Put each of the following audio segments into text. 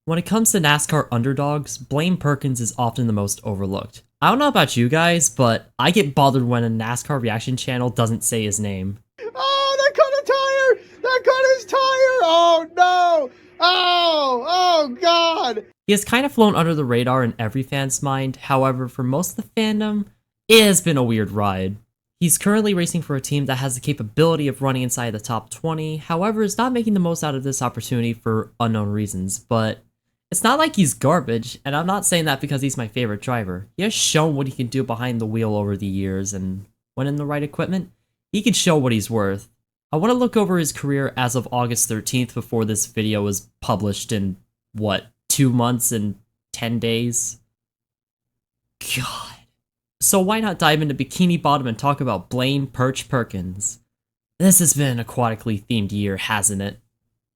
When it comes to NASCAR underdogs, Blaine Perkins is often the most overlooked. I don't know about you guys, but I get bothered when a NASCAR reaction channel doesn't say his name. Oh, that cut a tire! That cut his tire! Oh no! Oh God! He has kind of flown under the radar in every fan's mind, however, for most of the fandom, it has been a weird ride. He's currently racing for a team that has the capability of running inside the top 20, however, is not making the most out of this opportunity for unknown reasons, but it's not like he's garbage, and I'm not saying that because he's my favorite driver. He has shown what he can do behind the wheel over the years, and when in the right equipment, he can show what he's worth. I want to look over his career as of August 13th before this video was published in, 2 months and 10 days? God. So why not dive into Bikini Bottom and talk about Blaine Perkins? This has been an aquatically themed year, hasn't it?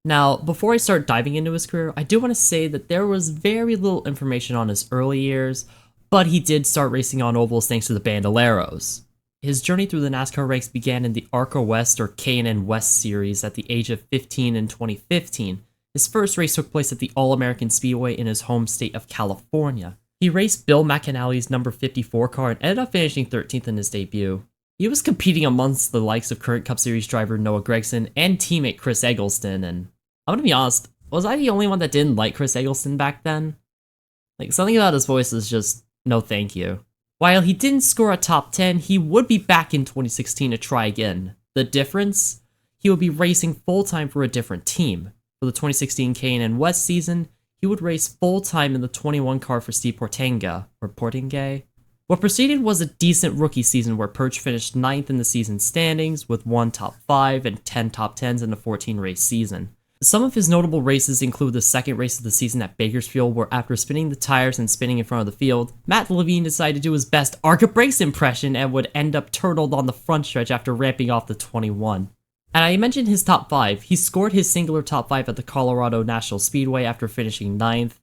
Now, before I start diving into his career, I do want to say that there was very little information on his early years, but he did start racing on ovals thanks to the Bandoleros. His journey through the NASCAR ranks began in the ARCA West or K&N West series at the age of 15 in 2015. His first race took place at the All-American Speedway in his home state of California. He raced Bill McAnally's number 54 car and ended up finishing 13th in his debut. He was competing amongst the likes of current Cup Series driver Noah Gragson and teammate Chris Eggleston, and I'm gonna be honest, was I the only one that didn't like Chris Eggleston back then? Like, something about his voice is just, no thank you. While he didn't score a top 10, he would be back in 2016 to try again. The difference? He would be racing full-time for a different team. For the 2016 K&N West season, he would race full-time in the 21 car for Steve Portenga, or Portingay. What preceded was a decent rookie season where Perch finished 9th in the season standings with 1 top 5 and 10 top 10s in a 14-race season. Some of his notable races include the second race of the season at Bakersfield, where after spinning the tires and spinning in front of the field, Matt Levine decided to do his best ARCA brakes impression and would end up turtled on the front stretch after ramping off the 21. And I mentioned his top 5. He scored his singular top 5 at the Colorado National Speedway after finishing 9th.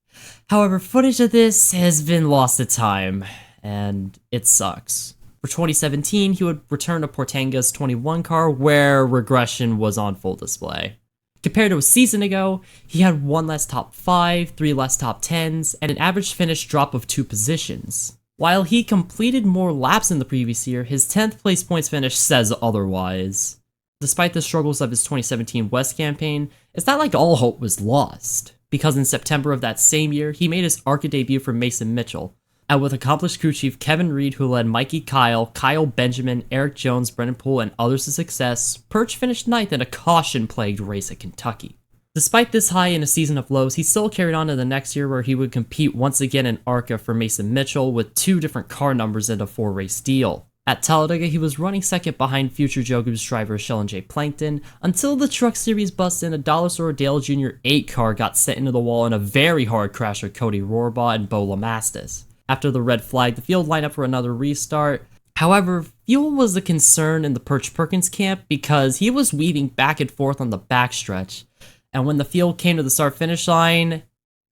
However, footage of this has been lost to time, and it sucks. For 2017, he would return to Portenga's 21 car, where regression was on full display. Compared to a season ago, he had 1 less top 5, 3 less top 10s, and an average finish drop of 2 positions. While he completed more laps in the previous year, his 10th place points finish says otherwise. Despite the struggles of his 2017 West campaign, it's not like all hope was lost, because in September of that same year, he made his ARCA debut for Mason Mitchell, and with accomplished crew chief Kevin Reed, who led Mikey Kyle, Kyle Benjamin, Eric Jones, Brennan Poole, and others to success, Perch finished 9th in a caution-plagued race at Kentucky. Despite this high in a season of lows, he still carried on to the next year where he would compete once again in ARCA for Mason Mitchell with 2 different car numbers and a 4-race deal. At Talladega, he was running second behind future Joe Gibbs driver Sheldon J. Plankton until the Truck Series bust and a Dollar Store Dale Jr. 8 car got sent into the wall in a very hard crash with Cody Rohrbaugh and Bo Lamastis. After the red flag, the field lined up for another restart. However, fuel was a concern in the Perch Perkins camp because he was weaving back and forth on the backstretch, and when the field came to the start-finish line,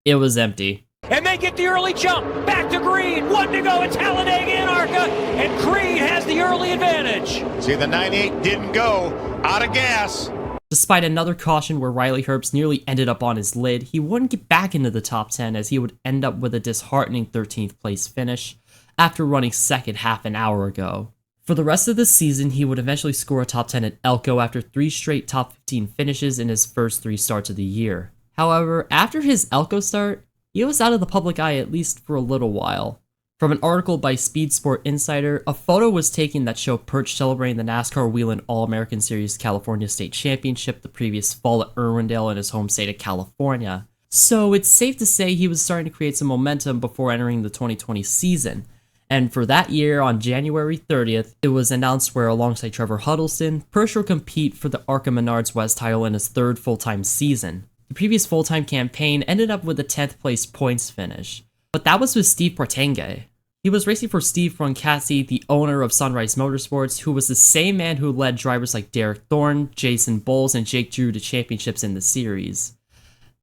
it was empty. And they get the early jump, back to Green, 1 to go at Talladega and ARCA, and Green has the early advantage. See, the 98 didn't go, out of gas. Despite another caution where Riley Herbst nearly ended up on his lid, he wouldn't get back into the top 10 as he would end up with a disheartening 13th place finish after running second half an hour ago. For the rest of the season, he would eventually score a top 10 at Elko after 3 straight top 15 finishes in his first 3 starts of the year. However, after his Elko start, he was out of the public eye at least for a little while. From an article by Speed Sport Insider, a photo was taken that showed Perch celebrating the NASCAR Whelen All-American Series California State Championship the previous fall at Irwindale in his home state of California. So it's safe to say he was starting to create some momentum before entering the 2020 season. And for that year, on January 30th, it was announced where alongside Trevor Huddleston, Perch will compete for the ARCA Menards West title in his 3rd full-time season. The previous full-time campaign ended up with a 10th place points finish, but that was with Steve Portenga. He was racing for Steve Roncassi, the owner of Sunrise Motorsports, who was the same man who led drivers like Derek Thorne, Jason Bowles, and Jake Drew to championships in the series.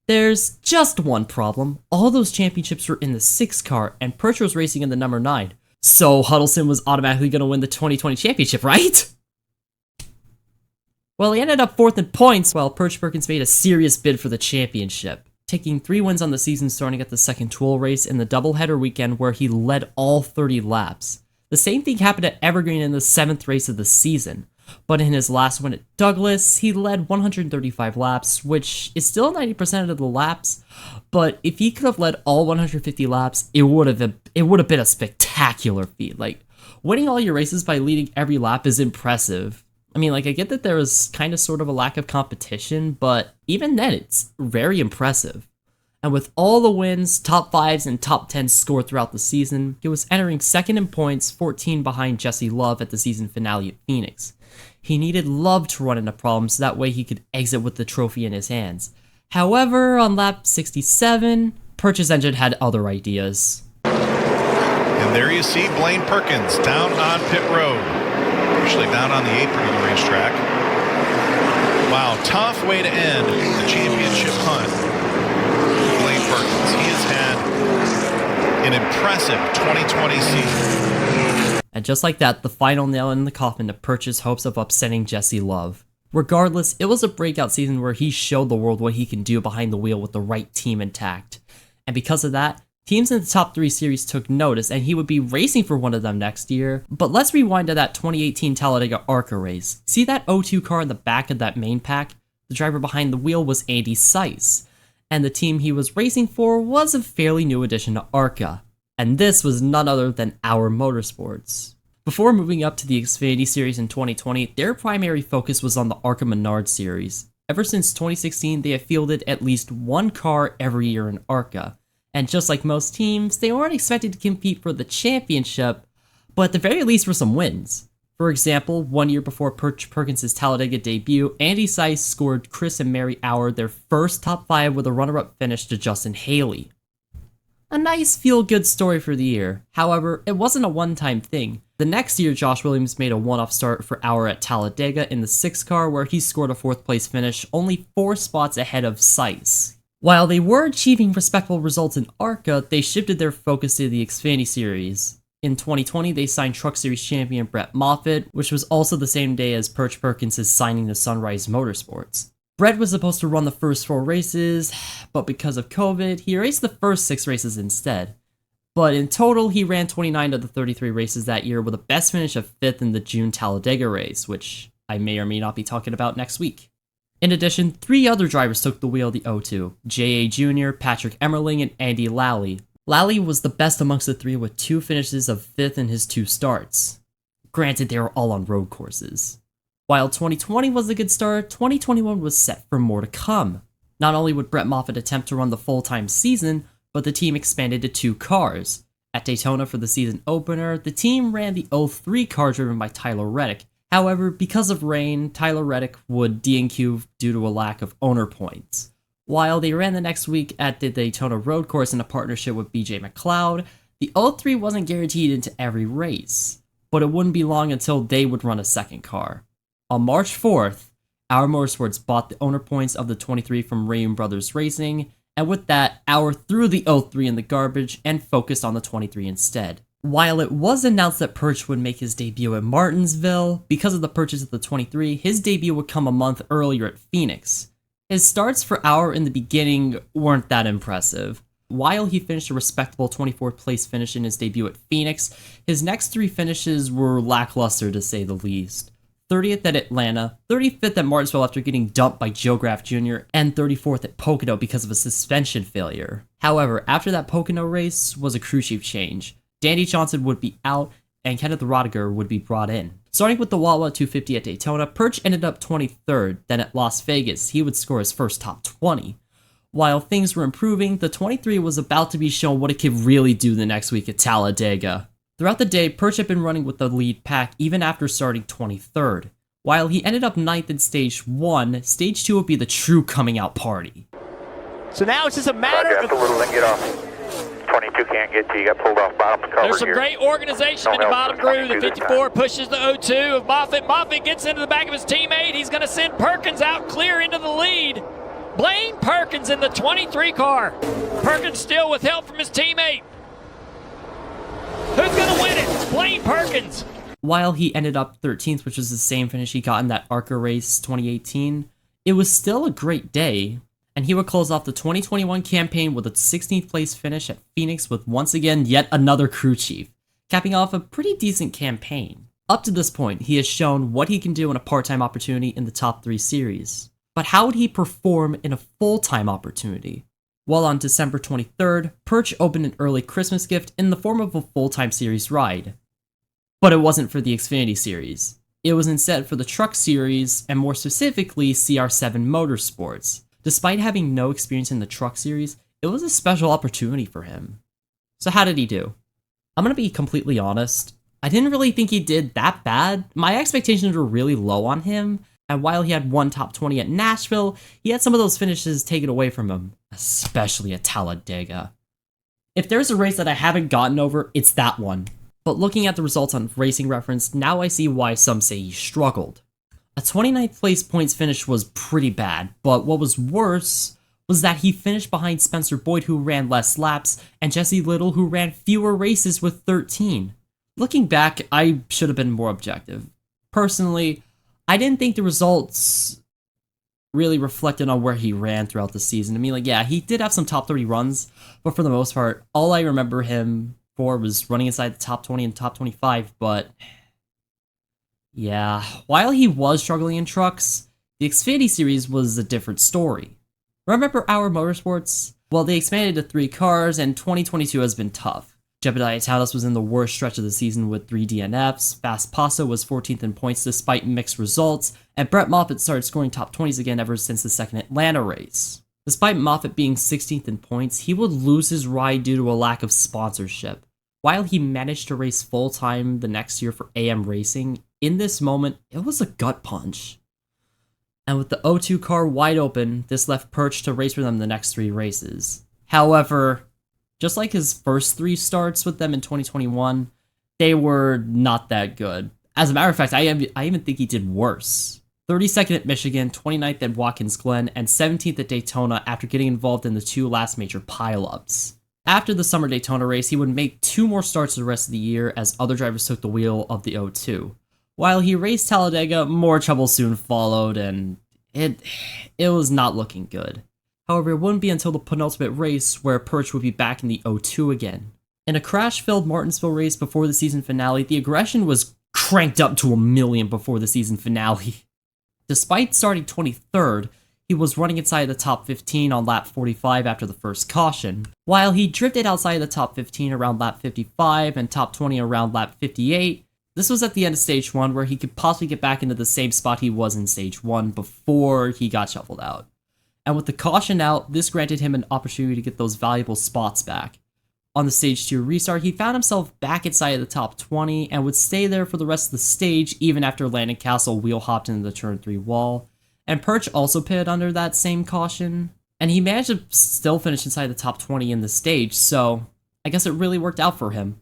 There's just one problem. All those championships were in the 6 car, and Perch was racing in the number 9. So Huddleston was automatically going to win the 2020 championship, right? Well, he ended up 4th in points, while Perch Perkins made a serious bid for the championship. taking 3 wins on the season starting at the second Tool race in the doubleheader weekend where he led all 30 laps. The same thing happened at Evergreen in the 7th race of the season, but in his last win at Douglas, he led 135 laps, which is still 90% of the laps, but if he could have led all 150 laps, it would have been a spectacular feat. Like, winning all your races by leading every lap is impressive. I mean, like, I get that there was kind of sort of a lack of competition, but even then, it's very impressive. And with all the wins, top 5s, and top 10s scored throughout the season, he was entering second in points, 14 behind Jesse Love at the season finale at Phoenix. He needed Love to run into problems so that way he could exit with the trophy in his hands. However, on lap 67, Perch's engine had other ideas. And there you see Blaine Perkins down on pit road. Actually down on the apron of the racetrack. Wow, tough way to end the championship hunt. Blaine Perkins, he has had an impressive 2020 season. And just like that, the final nail in the coffin to Perch's hopes of upsetting Jesse Love. Regardless, it was a breakout season where he showed the world what he can do behind the wheel with the right team intact. And because of that, teams in the top 3 series took notice and he would be racing for one of them next year. But let's rewind to that 2018 Talladega ARCA race. See that O2 car in the back of that main pack? The driver behind the wheel was Andy Seiss, and the team he was racing for was a fairly new addition to ARCA. And this was none other than NKR Motorsports. Before moving up to the Xfinity Series in 2020, their primary focus was on the ARCA Menard Series. Ever since 2016, they have fielded at least one car every year in ARCA. And just like most teams, they weren't expected to compete for the championship, but at the very least for some wins. For example, 1 year before Perkins' Talladega debut, Andy Seiss scored Chris and Mary Auer their first top 5 with a runner-up finish to Justin Haley. A nice feel-good story for the year. However, it wasn't a one-time thing. The next year, Josh Williams made a one-off start for Auer at Talladega in the 6th car where he scored a 4th place finish, only 4 spots ahead of Seiss. While they were achieving respectable results in ARCA, they shifted their focus to the Xfinity Series. In 2020, they signed Truck Series champion Brett Moffitt, which was also the same day as Perkins' signing to Sunrise Motorsports. Brett was supposed to run the first 4 races, but because of COVID, he raced the first 6 races instead. But in total, he ran 29 of the 33 races that year with a best finish of 5th in the June Talladega race, which I may or may not be talking about next week. In addition, 3 other drivers took the wheel of the O2, J.A. Jr., Patrick Emmerling, and Andy Lally. Lally was the best amongst the 3 with 2 finishes of 5th in his 2 starts. Granted, they were all on road courses. While 2020 was a good start, 2021 was set for more to come. Not only would Brett Moffitt attempt to run the full-time season, but the team expanded to 2 cars. At Daytona for the season opener, the team ran the 03 car driven by Tyler Reddick. However, because of rain, Tyler Reddick would DNQ due to a lack of owner points. While they ran the next week at the Daytona road course in a partnership with BJ McLeod, the 03 wasn't guaranteed into every race, but it wouldn't be long until they would run a second car. On March 4th, NKR Motorsports bought the owner points of the 23 from Raymond Brothers Racing, and with that, NKR threw the 03 in the garbage and focused on the 23 instead. While it was announced that Perch would make his debut at Martinsville, because of the purchase of the 23, his debut would come a month earlier at Phoenix. His starts for NKR in the beginning weren't that impressive. While he finished a respectable 24th place finish in his debut at Phoenix, his next 3 finishes were lackluster to say the least. 30th at Atlanta, 35th at Martinsville after getting dumped by Joe Graff Jr., and 34th at Pocono because of a suspension failure. However, after that Pocono race was a crew chief change. Danny Johnson would be out, and Kenneth Rodiger would be brought in. Starting with the Wawa 250 at Daytona, Perch ended up 23rd, then at Las Vegas, he would score his first top 20. While things were improving, the 23 was about to be shown what it could really do the next week at Talladega. Throughout the day, Perch had been running with the lead pack even after starting 23rd. While he ended up 9th in Stage 1, Stage 2 would be the true coming out party. So now it's just a matter of... a little, then get off. 22 can't get to you, got pulled off bottom cover. There's some great organization in the bottom groove. The 54 pushes the 02 of Moffitt. Moffitt gets into the back of his teammate. He's going to send Perkins out clear into the lead. Blaine Perkins in the 23 car. Perkins still with help from his teammate. Who's going to win it? Blaine Perkins. While he ended up 13th, which was the same finish he got in that ARCA race 2018, it was still a great day. and he would close off the 2021 campaign with a 16th place finish at Phoenix with once again yet another crew chief, capping off a pretty decent campaign. Up to this point, he has shown what he can do in a part-time opportunity in the top 3 series. But how would he perform in a full-time opportunity? Well, on December 23rd, Perch opened an early Christmas gift in the form of a full-time series ride. But it wasn't for the Xfinity series. It was instead for the Truck series, and more specifically, CR7 Motorsports. Despite having no experience in the Truck series, it was a special opportunity for him. So how did he do? I'm gonna be completely honest. I didn't really think he did that bad. My expectations were really low on him, and while he had one top 20 at Nashville, he had some of those finishes taken away from him, especially at Talladega. If there's a race that I haven't gotten over, it's that one. But looking at the results on Racing Reference, now I see why some say he struggled. A 29th place points finish was pretty bad, but what was worse was that he finished behind Spencer Boyd, who ran less laps, and Jesse Little, who ran fewer races with 13. Looking back, I should have been more objective. Personally, I didn't think the results really reflected on where he ran throughout the season. I mean, like, yeah, he did have some top 30 runs, but for the most part, all I remember him for was running inside the top 20 and top 25, but yeah, while he was struggling in trucks, the Xfinity series was a different story. Remember NKR Motorsports? Well, they expanded to 3 cars, and 2022 has been tough. Jebediah Talis was in the worst stretch of the season with 3 DNFs, Fast Paso was 14th in points despite mixed results, and Brett Moffitt started scoring top 20s again ever since the second Atlanta race. Despite Moffitt being 16th in points, he would lose his ride due to a lack of sponsorship. While he managed to race full-time the next year for AM Racing, in this moment, it was a gut punch. And with the O2 car wide open, this left Perch to race for them the next 3 races. However, just like his first 3 starts with them in 2021, they were not that good. As a matter of fact, I even think he did worse. 32nd at Michigan, 29th at Watkins Glen, and 17th at Daytona after getting involved in the 2 last major pileups. After the summer Daytona race, he would make 2 more starts the rest of the year as other drivers took the wheel of the O2. While he raced Talladega, more trouble soon followed, and it was not looking good. However, it wouldn't be until the penultimate race where Perch would be back in the O2 again. In a crash-filled Martinsville race before the season finale, the aggression was cranked up to 1,000,000 before the season finale. Despite starting 23rd, he was running inside the top 15 on lap 45 after the first caution, while he drifted outside the top 15 around lap 55 and top 20 around lap 58. This was at the end of stage 1 where he could possibly get back into the same spot he was in stage 1 before he got shuffled out. And with the caution out, this granted him an opportunity to get those valuable spots back. On the stage 2 restart, he found himself back inside the top 20 and would stay there for the rest of the stage even after Landon Castle wheel hopped into the turn 3 wall. And Perch also pitted under that same caution, and he managed to still finish inside the top 20 in the stage, so I guess it really worked out for him.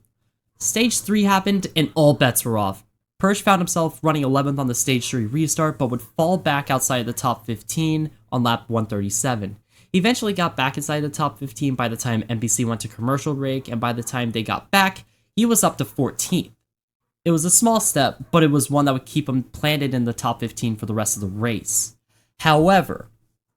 Stage 3 happened and all bets were off. Perch found himself running 11th on the stage 3 restart, but would fall back outside the top 15 on lap 137. He eventually got back inside the top 15 by the time NBC went to commercial break, and by the time they got back, he was up to 14th. It was a small step, but it was one that would keep him planted in the top 15 for the rest of the race. However,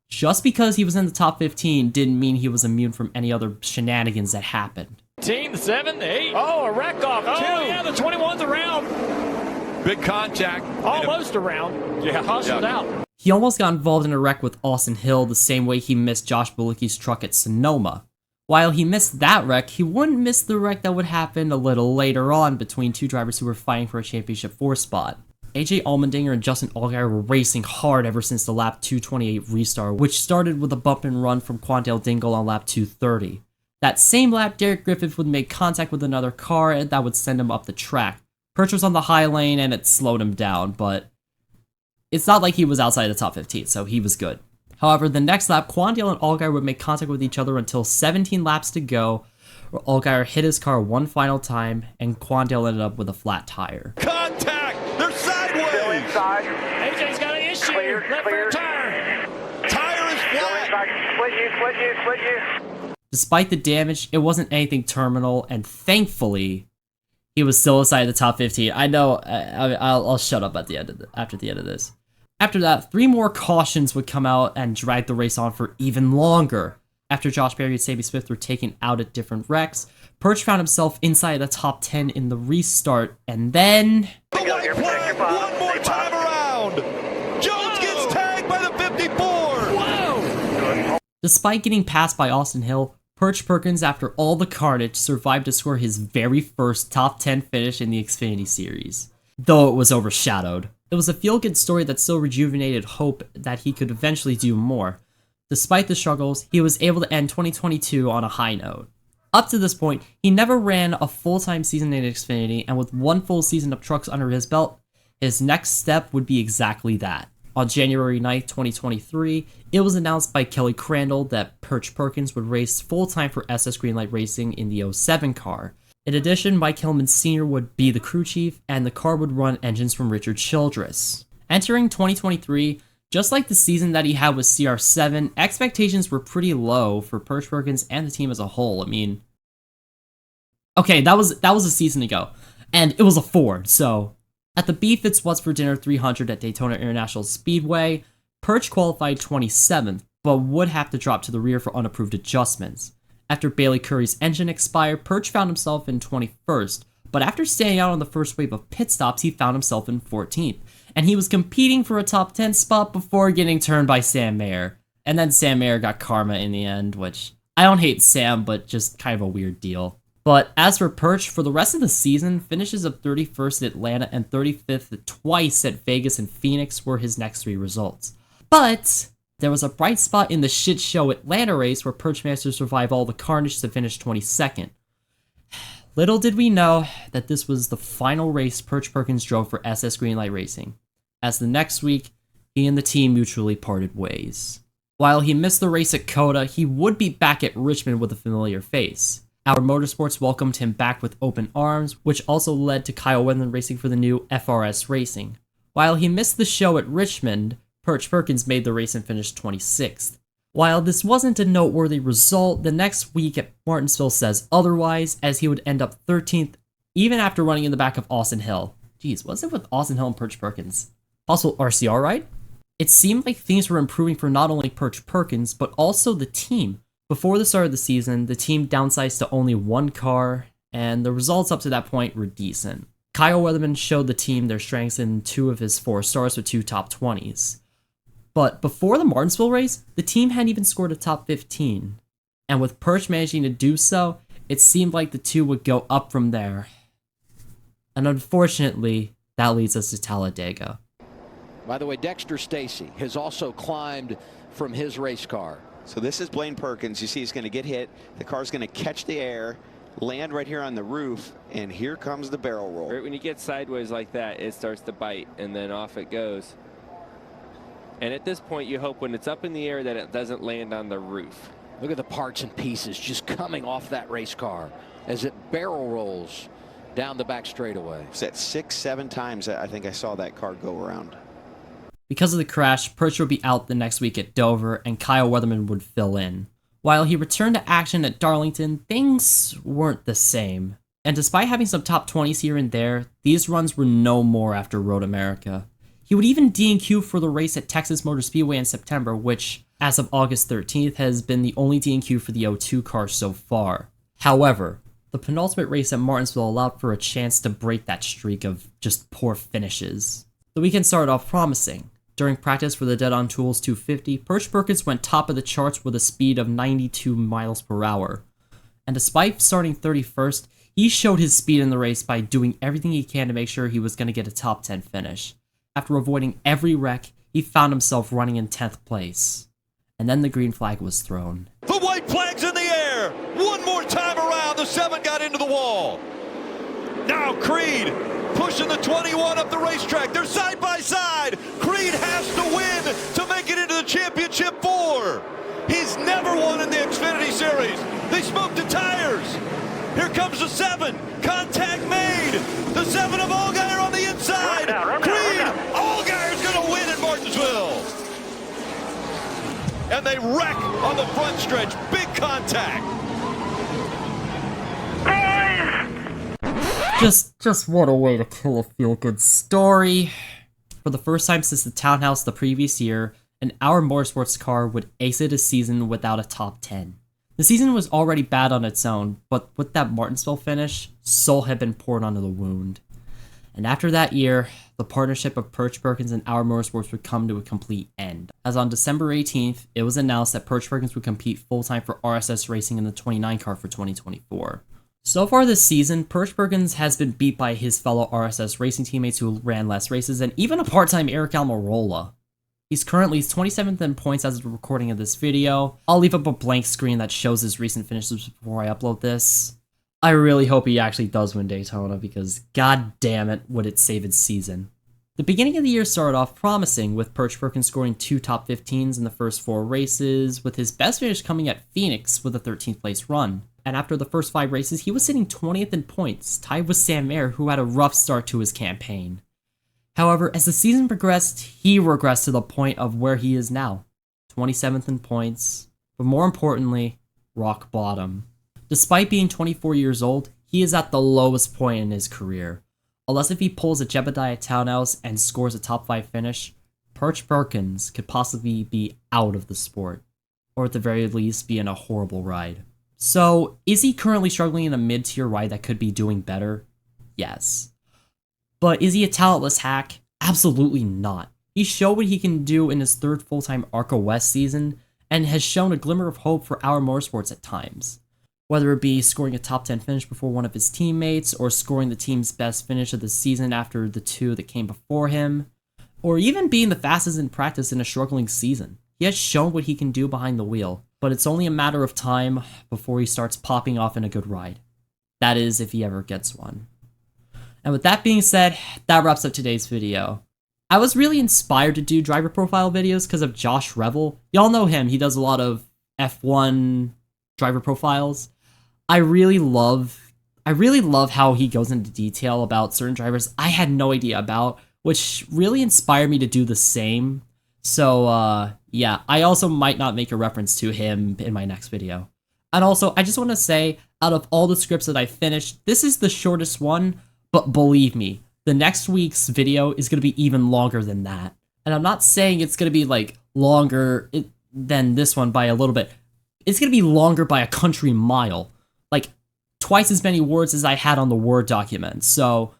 just because he was in the top 15 didn't mean he was immune from any other shenanigans that happened. Team, the 7, the 8. Oh, a wreck off, too. Oh, yeah, the 21's around. Big contact. Almost around. Yeah, hustled out. He almost got involved in a wreck with Austin Hill the same way he missed Josh Bilicki's truck at Sonoma. While he missed that wreck, he wouldn't miss the wreck that would happen a little later on between 2 drivers who were fighting for a championship 4 spot. AJ Allmendinger and Justin Allgaier were racing hard ever since the lap 228 restart, which started with a bump and run from Quandale Dingle on lap 230. That same lap, Derek Griffith would make contact with another car and that would send him up the track. Perch was on the high lane and it slowed him down, but it's not like he was outside the top 15, so he was good. However, the next lap, Quandale and Allgaier would make contact with each other until 17 laps to go, where Allgaier hit his car one final time, and Quandale ended up with a flat tire. Contact! They're sideways! Still inside. AJ's got an issue. Clear, Left clear. rear tire. Tire is Still flat! inside. Split you. Despite the damage, it wasn't anything terminal, and thankfully, he was still inside the top 15. I know, I'll shut up at the end of after the end of this. After that, 3 more cautions would come out and drag the race on for even longer. After Josh Berry and Sammy Smith were taken out at different wrecks, Perch found himself inside the top 10 in the restart, and then... The white flag, one more time around. Jones gets tagged by the 54. Whoa! Despite getting passed by Austin Hill, Perch Perkins, after all the carnage, survived to score his very first top 10 finish in the Xfinity Series, though it was overshadowed. It was a feel-good story that still rejuvenated hope that he could eventually do more. Despite the struggles, he was able to end 2022 on a high note. Up to this point, he never ran a full-time season in Xfinity, and with 1 full season of trucks under his belt, his next step would be exactly that. On January 9th, 2023, it was announced by Kelly Crandall that Perch Perkins would race full-time for SS Greenlight Racing in the 07 car. In addition, Mike Hillman Sr. would be the crew chief, and the car would run engines from Richard Childress. Entering 2023, just like the season that he had with CR7, expectations were pretty low for Perch Perkins and the team as a whole. I mean, okay, that was a season ago, and it was a Ford, so... At the Beef It's What's for Dinner 300 at Daytona International Speedway, Perch qualified 27th, but would have to drop to the rear for unapproved adjustments. After Bailey Curry's engine expired, Perch found himself in 21st, but after staying out on the first wave of pit stops, he found himself in 14th, and he was competing for a top 10 spot before getting turned by Sam Mayer. And then Sam Mayer got karma in the end, which, I don't hate Sam, but just kind of a weird deal. But as for Perch, for the rest of the season, finishes of 31st at Atlanta and 35th twice at Vegas and Phoenix were his next 3 results. But there was a bright spot in the shit show Atlanta race where Perch managed to survive all the carnage to finish 22nd. Little did we know that this was the final race Perch Perkins drove for SS Greenlight Racing, as the next week, he and the team mutually parted ways. While he missed the race at COTA, he would be back at Richmond with a familiar face. NKR Motorsports welcomed him back with open arms, which also led to Kyle Wendland racing for the new FRS Racing. While he missed the show at Richmond, Perch Perkins made the race and finished 26th. While this wasn't a noteworthy result, the next week at Martinsville says otherwise, as he would end up 13th, even after running in the back of Austin Hill. Jeez, what's it with Austin Hill and Perch Perkins? Possible RCR ride? It seemed like things were improving for not only Perch Perkins, but also the team. Before the start of the season, the team downsized to only 1 car, and the results up to that point were decent. Kyle Weatherman showed the team their strengths in 2 of his 4 starts with 2 top 20s. But before the Martinsville race, the team hadn't even scored a top 15. And with Perch managing to do so, it seemed like the 2 would go up from there. And unfortunately, that leads us to Talladega. By the way, Dexter Stacy has also climbed from his race car. So this is Blaine Perkins. You see he's going to get hit. The car's going to catch the air, land right here on the roof, and here comes the barrel roll. Right when you get sideways like that, it starts to bite, and then off it goes. And at this point, you hope when it's up in the air that it doesn't land on the roof. Look at the parts and pieces just coming off that race car as it barrel rolls down the back straightaway. It's at 6-7 times I think I saw that car go around. Because of the crash, Perch would be out the next week at Dover, and Kyle Weatherman would fill in. While he returned to action at Darlington, things weren't the same. And despite having some top 20s here and there, these runs were no more after Road America. He would even D&Q for the race at Texas Motor Speedway in September, which, as of August 13th, has been the only D&Q for the 02 car so far. However, the penultimate race at Martinsville allowed for a chance to break that streak of just poor finishes. The weekend started off promising. During practice for the Dead on Tools 250, Perch Perkins went top of the charts with a speed of 92 miles per hour. And despite starting 31st, he showed his speed in the race by doing everything he can to make sure he was going to get a top 10 finish. After avoiding every wreck, he found himself running in 10th place. And then the green flag was thrown. The white flag's in the air. One more time around. The 7 got into the wall. Now Creed pushing the 21 up the racetrack. They're side by side. Creed has to win to make it into the championship 4. He's never won in the Xfinity Series. They smoked the tires. Here comes the 7. Contact made. The 7 of Allgaier on the inside. Creed, Allgaier's going to win in Martinsville. And they wreck on the front stretch. Big contact. Just what a way to kill a feel-good story. For the first time since the Townhouse the previous year, an NKR Motorsports car would exit a season without a top 10. The season was already bad on its own, but with that Martinsville finish, salt had been poured onto the wound. And after that year, the partnership of Perch Perkins and NKR Motorsports would come to a complete end. As on December 18th, it was announced that Perch Perkins would compete full-time for RSS Racing in the 29 car for 2024. So far this season, Perch Perkins has been beat by his fellow RSS Racing teammates who ran less races, and even a part-time Eric Almirola. He's currently 27th in points as of the recording of this video. I'll leave up a blank screen that shows his recent finishes before I upload this. I really hope he actually does win Daytona because god damn it would it save his season. The beginning of the year started off promising, with Perch Perkins scoring 2 top 15s in the first 4 races, with his best finish coming at Phoenix with a 13th place run. And after the first 5 races, he was sitting 20th in points, tied with Sam Mayer, who had a rough start to his campaign. However, as the season progressed, he regressed to the point of where he is now, 27th in points, but more importantly, rock bottom. Despite being 24 years old, he is at the lowest point in his career. Unless if he pulls a Jebediah Townhouse and scores a top 5 finish, Perch Perkins could possibly be out of the sport, or at the very least be in a horrible ride. So, is he currently struggling in a mid-tier ride that could be doing better? Yes. But is he a talentless hack? Absolutely not. He showed what he can do in his 3rd full-time ARCA West season, and has shown a glimmer of hope for NKR Motorsports at times. Whether it be scoring a top 10 finish before one of his teammates, or scoring the team's best finish of the season after the 2 that came before him, or even being the fastest in practice in a struggling season. He has shown what he can do behind the wheel, but it's only a matter of time before he starts popping off in a good ride. That is, if he ever gets one. And with that being said, that wraps up today's video. I was really inspired to do driver profile videos because of Josh Revel. Y'all know him, he does a lot of F1 driver profiles. I really love how he goes into detail about certain drivers I had no idea about, which really inspired me to do the same. So, yeah, I also might not make a reference to him in my next video. And also, I just want to say, out of all the scripts that I finished, this is the shortest one, but believe me, the next week's video is going to be even longer than that. And I'm not saying it's going to be, like, longer than this one by a little bit. It's going to be longer by a country mile. Like, twice as many words as I had on the Word document. So,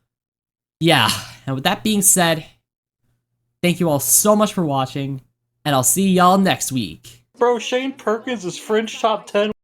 yeah. And with that being said, thank you all so much for watching, and I'll see y'all next week. Bro, Shane Perkins is fringe top 10